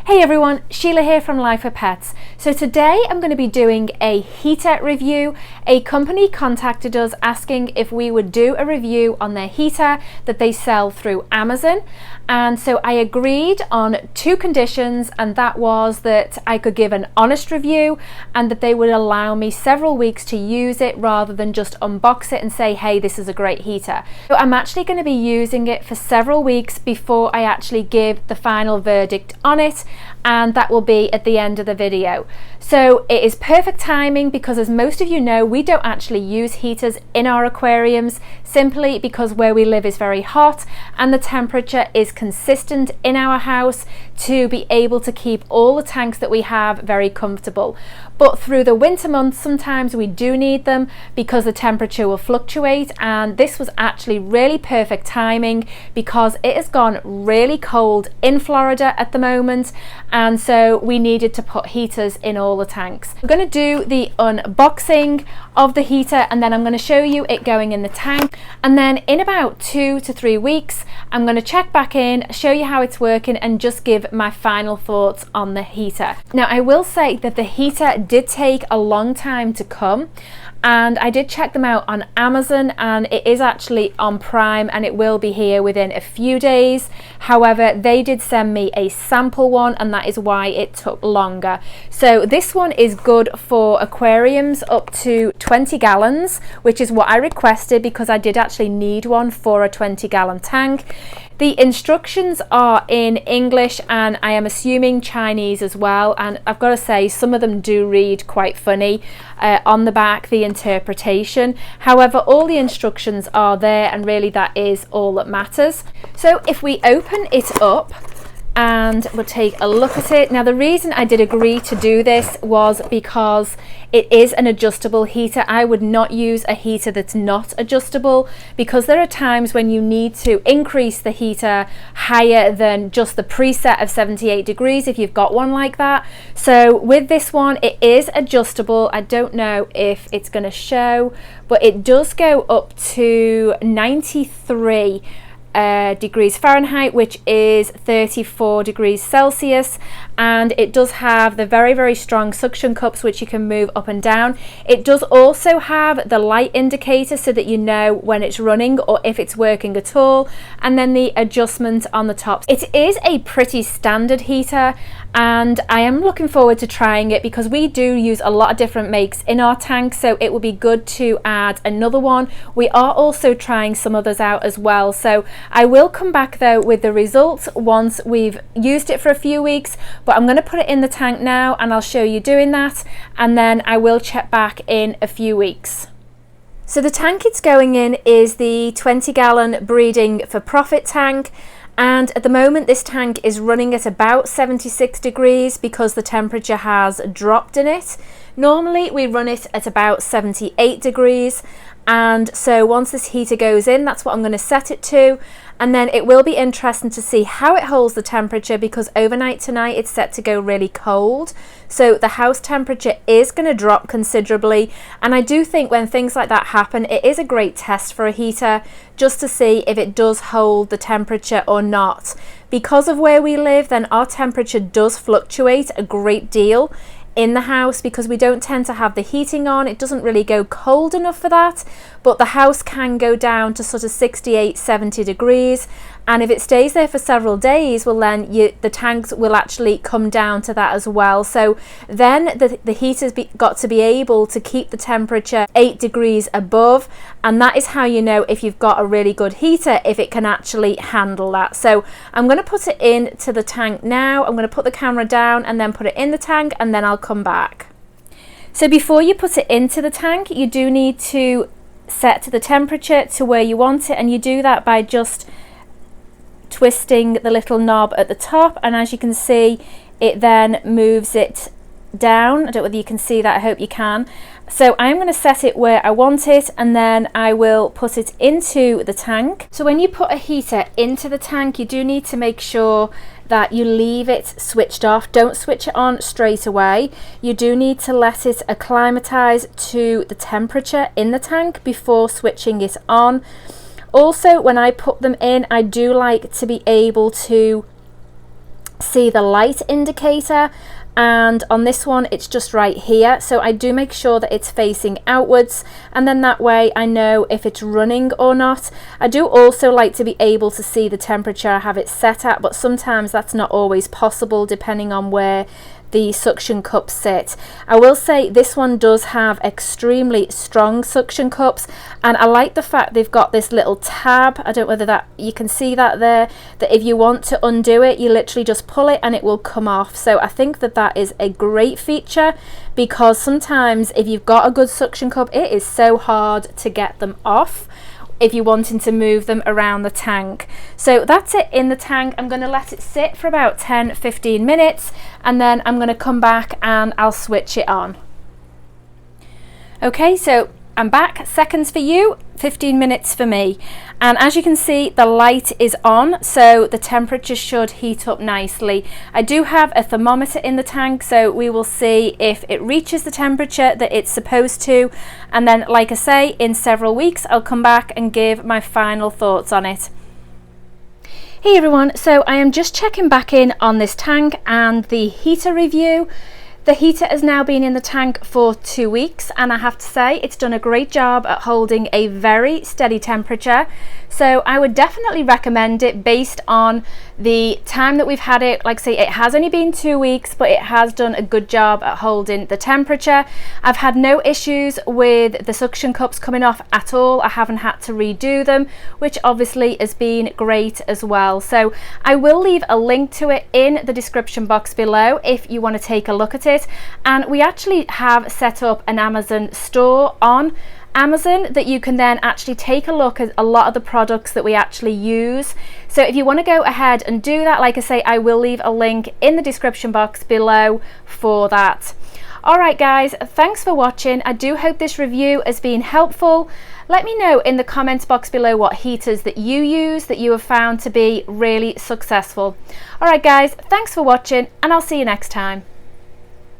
Hey everyone, Sheila here from Life for Pets. So today I'm going to be doing a heater review. A company contacted us asking if we would do a review on their heater that they sell through Amazon. And so I agreed on two conditions, and that was that I could give an honest review and that they would allow me several weeks to use it rather than just unbox it and say, hey, this is a great heater. So I'm actually going to be using it for several weeks before I actually give the final verdict on it, and that will be at the end of the video. So it is perfect timing because, as most of you know, we don't actually use heaters in our aquariums simply because where we live is very hot and the temperature is consistent in our house to be able to keep all the tanks that we have very comfortable. But through the winter months sometimes we do need them because the temperature will fluctuate, and this was actually really perfect timing because it has gone really cold in Florida at the moment, and so we needed to put heaters in all the tanks. I'm going to do the unboxing of the heater and then I'm going to show you it going in the tank, and then in about 2 to 3 weeks I'm going to check back in, show you how it's working and just give my final thoughts on the heater. Now I will say that the heater did take a long time to come, and I did check them out on Amazon and it is actually on Prime and it will be here within a few days. However, they did send me a sample one and that is why it took longer. So this one is good for aquariums up to 20 gallons, which is what I requested because I did actually need one for a 20-gallon tank. The instructions are in English and I am assuming Chinese as well, and I've got to say some of them do read quite funny on the back, the interpretation. However, all the instructions are there and really that is all that matters. So if we open it up and we'll take a look at it. Now the reason I did agree to do this was because it is an adjustable heater. I would not use a heater that's not adjustable because there are times when you need to increase the heater higher than just the preset of 78 degrees if you've got one like that. So with this one it is adjustable. I don't know if it's going to show, but it does go up to 93 degrees Fahrenheit, which is 34 degrees Celsius, and it does have the very strong suction cups which you can move up and down. It does also have the light indicator so that you know when it's running or if it's working at all, and then the adjustment on the top. It is a pretty standard heater and I am looking forward to trying it because we do use a lot of different makes in our tank, so it would be good to add another one. We are also trying some others out as well, so I will come back though with the results once we've used it for a few weeks, but I'm going to put it in the tank now and I'll show you doing that, and then I will check back in a few weeks. So the tank it's going in is the 20-gallon Breeding for Profit tank, and at the moment this tank is running at about 76 degrees because the temperature has dropped in it. Normally we run it at about 78 degrees, and so once this heater goes in, that's what I'm going to set it to, and then it will be interesting to see how it holds the temperature because overnight tonight it's set to go really cold, so the house temperature is going to drop considerably, and I do think when things like that happen it is a great test for a heater just to see if it does hold the temperature or not. Because of where we live, then our temperature does fluctuate a great deal in the house because we don't tend to have the heating on. It doesn't really go cold enough for that, but the house can go down to sort of 68-70 degrees, and if it stays there for several days, well then the tanks will actually come down to that as well. So then the heater's got to be able to keep the temperature 8 degrees above, and that is how you know if you've got a really good heater, if it can actually handle that. So I'm going to put it into the tank now. I'm going to put the camera down and then put it in the tank, and then I'll come back. So before you put it into the tank, you do need to set the temperature to where you want it, and you do that by just twisting the little knob at the top, and as you can see it then moves it down. I don't know whether you can see that, I hope you can. So I'm going to set it where I want it and then I will put it into the tank. So when you put a heater into the tank, you do need to make sure that you leave it switched off. Don't switch it on straight away. You do need to let it acclimatize to the temperature in the tank before switching it on. Also, when I put them in, I do like to be able to see the light indicator, and on this one it's just right here, so I do make sure that it's facing outwards, and then that way I know if it's running or not. I do also like to be able to see the temperature I have it set at, but sometimes that's not always possible depending on where the suction cups sit. I will say this one does have extremely strong suction cups, and I like the fact they've got this little tab. I don't know whether that you can see that there, that if you want to undo it, you literally just pull it and it will come off. So I think that that is a great feature, because sometimes if you've got a good suction cup, it is so hard to get them off if you're wanting to move them around the tank. So that's it in the tank. I'm going to let it sit for about 10-15 minutes, and then I'm going to come back and I'll switch it on. Okay, so I'm back. Seconds for you, 15 minutes for me. And as you can see, the light is on, so the temperature should heat up nicely. I do have a thermometer in the tank, so we will see if it reaches the temperature that it's supposed to. And then, like I say, in several weeks, I'll come back and give my final thoughts on it. Hey everyone, so I am just checking back in on this tank and the heater review. The heater has now been in the tank for 2 weeks, and I have to say it's done a great job at holding a very steady temperature. So I would definitely recommend it based on the time that we've had it. Like I say, it has only been 2 weeks, but it has done a good job at holding the temperature. I've had no issues with the suction cups coming off at all. I haven't had to redo them, which obviously has been great as well. So I will leave a link to it in the description box below if you want to take a look at it. And we actually have set up an Amazon store on Amazon that you can then actually take a look at a lot of the products that we actually use. So if you want to go ahead and do that, like I say, I will leave a link in the description box below for that. Alright guys, thanks for watching. I do hope this review has been helpful. Let me know in the comments box below what heaters that you use that you have found to be really successful. Alright guys, thanks for watching, and I'll see you next time.